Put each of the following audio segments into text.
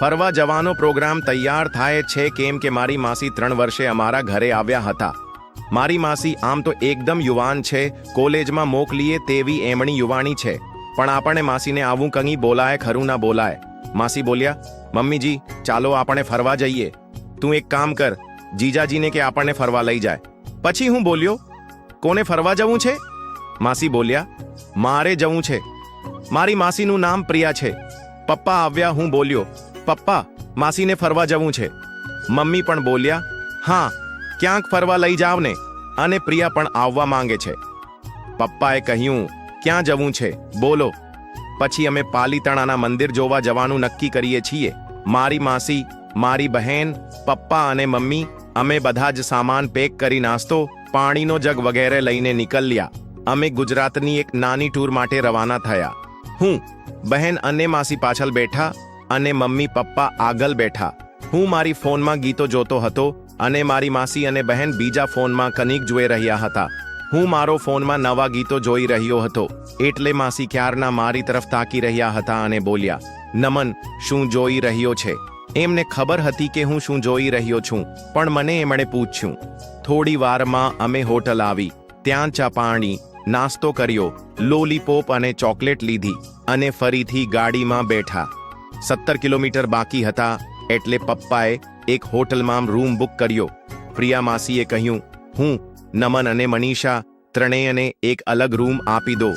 ફરવા જવાનો પ્રોગ્રામ તૈયાર થાય છે કેમ કે મારી માસી 3 વર્ષે અમારા ઘરે આવ્યા હતા. મારી માસી આમ તો એકદમ યુવાન છે, કોલેજમાં મોકલીએ તેવી એમણી યુવાણી છે, પણ આપણે માસીને આવું કંઈ બોલાય ખરું ના બોલાય. માસી બોલ્યા, મમ્મીજી ચાલો આપણે ફરવા જઈએ. તું એક કામ કર, જીજાજીને કે આપણને ફરવા લઈ જાય. પછી હું બોલ્યો, કોને ફરવા જવું છે? માસી બોલ્યા, મારે જવું છે. મારી માસીનું નામ પ્રિયા છે. પપ્પા આવ્યા. હું બોલ્યો, પપ્પા માસીને ફરવા જવું છે. મમ્મી પણ બોલ્યા, હા ક્યાંક ફરવા લઈ જાવ ને, અને પ્રિયા પણ આવવા માંગે છે. પપ્પાએ કહ્યું, ક્યાં જવું છે બોલો. પછી અમે પાલીતાણાના મંદિર જોવા જવાનું નક્કી કરીએ છીએ. મારી માસી, મારી બહેન, પપ્પા અને મમ્મી અમે બધા જ સામાન પેક કરી નાસ્તો, પાણીનો જગ વગેરે લઈને નીકળ્યા. અમે ગુજરાતની એક નાની ટૂર માટે રવાના થયા. હું, બહેન અને માસી પાછળ બેઠા અને મમ્મી પપ્પા આગળ બેઠા. હું મારી ફોનમાં ગીતો જોતો હતો અને મારી માસી અને બહેન બીજા ફોનમાં કંઈક જોઈ રહ્યા હતા. હું મારો ફોનમાં નવા ગીતો જોઈ રહ્યો હતો, એટલે માસી ક્યારના મારી તરફ તાકી રહ્યા હતા અને બોલ્યા, નમન શું જોઈ રહ્યો છે? એમને ખબર હતી કે હું શું જોઈ રહ્યો છું, પણ મને એમણે પૂછ્યું. થોડી વારમાં અમે હોટલ આવી. ત્યાં ચા પાણી નાસ્તો કર્યો, લોલીપોપ અને ચોકલેટ લીધી અને ફરીથી ગાડીમાં બેઠા. 17 કિલોમીટર બાકી હતા એટલે પપ્પાએ એક હોટલમાં રૂમ બુક કર્યો. પ્રિયા માસીએ કહ્યું, હું, નમન અને મનીષા ત્રણેયને એક અલગ રૂમ આપી દો.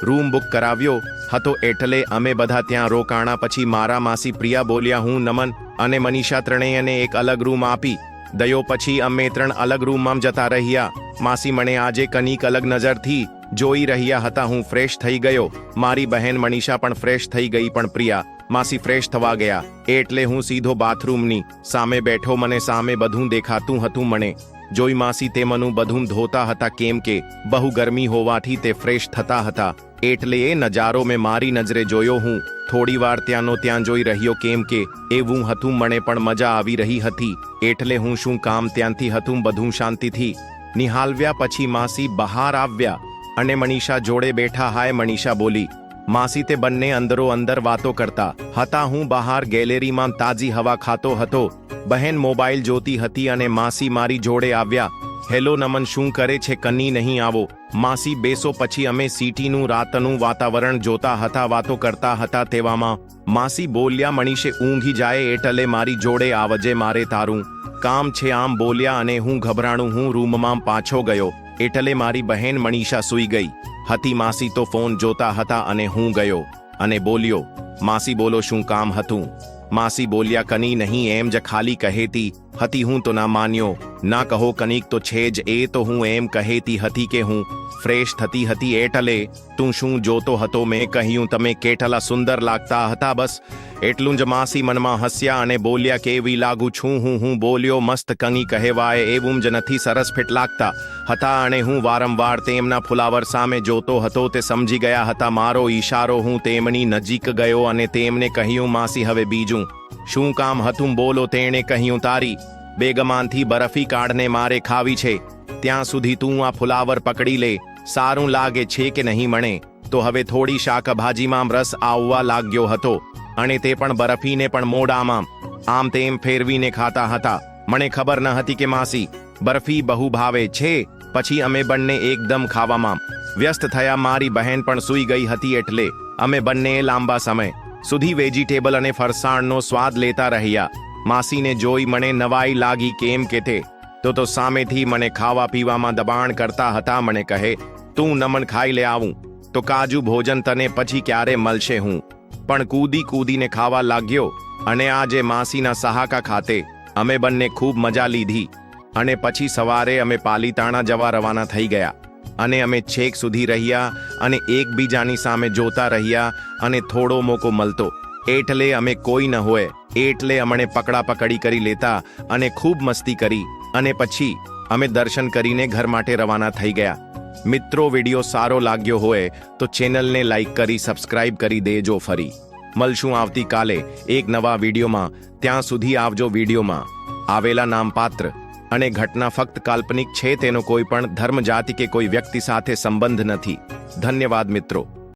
રૂમ બુક કરાવ્યો હતો એટલે અમે બધા ત્યાં રોકાણા. પછી મારા માસી પ્રિયા બોલ્યા, હું, નમન અને મનીષા ત્રણેયને એક અલગ રૂમ આપી દયો. પછી અમે 3 અલગ રૂમમાં જતા રહ્યા. માસી મને આજે કંઈક અલગ નજરથી જોઈ રહ્યા હતા. હું ફ્રેશ થઈ ગયો. મારી બહેન મનીષા પણ ફ્રેશ થઈ ગઈ, પણ પ્રિયા માસી ફ્રેશ થવા ગયા એટલે હું સીધો બાથરૂમની સામે બેઠો. મને સામે બધું દેખાતું હતું. મને જોઈ માસી તે મનું બધું ધોતા હતા કેમ કે બહુ ગરમી હોવાથી તે ફ્રેશ થતા હતા, એટલે એ નજારો મેં મારી નજરે જોયો. હું થોડી વાર ત્યાંનો ત્યાં જોઈ રહ્યો કેમ કે એવું હતું મને પણ મજા આવી રહી હતી, એટલે હું શું કામ ત્યાંથી હતું બધું શાંતિથી નિહાળવ્યા. પછી માસી બહાર આવ્યા અને મનીષા જોડે બેઠા. હાય મનીષા બોલી. માસી તે બંને અંદરો અંદર વાતો કરતા હતા. હું બહાર ગેલેરીમાં તાજી હવા ખાતો હતો. બહેન મોબાઈલ જોતી હતી અને માસી મારી જોડે આવ્યા. હેલો નમન, શું કરે છે? કની નહીં આવો. માસી બેસો. પછી અમે સિટીનું રાતનું વાતાવરણ જોતા હતા, વાતો કરતા હતા. તેવામાં માસી બોલ્યા, મનીષે ઊંઘી જાય એટલે મારી જોડે આવજે, મારે તારું કામ છે આમ બોલ્યા અને હું ગભરાણું. હું રૂમમાં પાછો ગયો એટલે મારી બહેન મનીષા સૂઈ ગઈ હતી. માસી તો ફોન જોતા હતા અને હું ગયો અને બોલ્યો, માસી બોલો શું કામ હતું? માસી બોલ્યા, કની નહીં, એમ જ ખાલી કહેતી હતી. હું તો ના માન્યો. ના કહો કંઈક તો છે જ. એ તો હું એમ કહેતી હતી કે હું ફ્રેશ થતી હતી એટલે તું શું જોતો હતો? મેં કહ્યું, તમે કેટલા સુંદર લાગતા હતા, બસ એટલું જ. માસી મનમાં હસ્યા અને બોલ્યા, કેવી લાગુ છું હું? હું બોલ્યો, મસ્ત કંઈ કહેવાય એવું જ નથી, સરસ ફિટ લાગતા હતા. અને હું વારંવાર તેમના ફુલાવર સામે જોતો હતો. તે સમજી ગયા હતા મારો ઈશારો. હું તેમની નજીક ગયો અને તેમને કહ્યું, માસી હવે બીજું શું કામ હતું બોલો? તેણે કહ્યું, તારી બેગમાંથી બરફી કાઢને મારે ખાવી છે. ત્યાં સુધી તું આ ફુલાવર પકડી લે. સારું લાગે છે કે નહીં? મને તો હવે થોડી શાકભાજીમાં રસ આવવા લાગ્યો હતો અને તે પણ બરફીને પણ મોઢામાં આમ તેમ ફેરવીને ખાતા હતા. મને ખબર ન હતી કે માસી બરફી બહુ ભાવે છે. પછી અમે બંને એકદમ ખાવામાં વ્યસ્ત થયા. મારી બહેન પણ સૂઈ ગઈ હતી એટલે અમે બંને લાંબા સમય સુધી વેજીટેબલ અને ફરસાણનો સ્વાદ લેતા રહ્યા. માસીને જોઈ મને નવાઈ લાગી કેમ કે તે તો સામેથી મને ખાવા પીવામાં દબાણ કરતા હતા. મને કહે, તું નમન ખાઈ લે, આવું તો કાજુ ભોજન તને પછી ક્યારે મળશે? હું પણ કૂદી કૂદીને ખાવા લાગ્યો અને આજે માસીના સહાકા ખાતે અમે બંને ખૂબ મજા લીધી. અને પછી સવારે અમે પાલીતાણા જવા રવાના થઈ ગયા અને અમે છેક સુધી રહ્યા અને એકબીજાની સામે જોતા રહ્યા અને થોડો મોકો મળતો એટલે અમે કોઈ ન હોય એટલે અમને પકડા પકડી કરી લેતા અને ખૂબ મસ્તી કરી. અને પછી અમે દર્શન કરીને ઘર માટે રવાના થઈ ગયા. મિત્રો, વિડીયો સારો લાગ્યો હોય તો ચેનલને લાઈક કરી સબસ્ક્રાઇબ કરી દેજો. ફરી મળશું આવતીકાલે એક નવા વિડીયોમાં. ત્યાં સુધી આવજો. વિડીયોમાં આવેલા નામપાત્ર અને ઘટના ફક્ત કાલ્પનિક છે. તેનો કોઈ પણ ધર્મ, જાતિ કે કોઈ વ્યક્તિ સાથે સંબંધ નથી. ધન્યવાદ મિત્રો.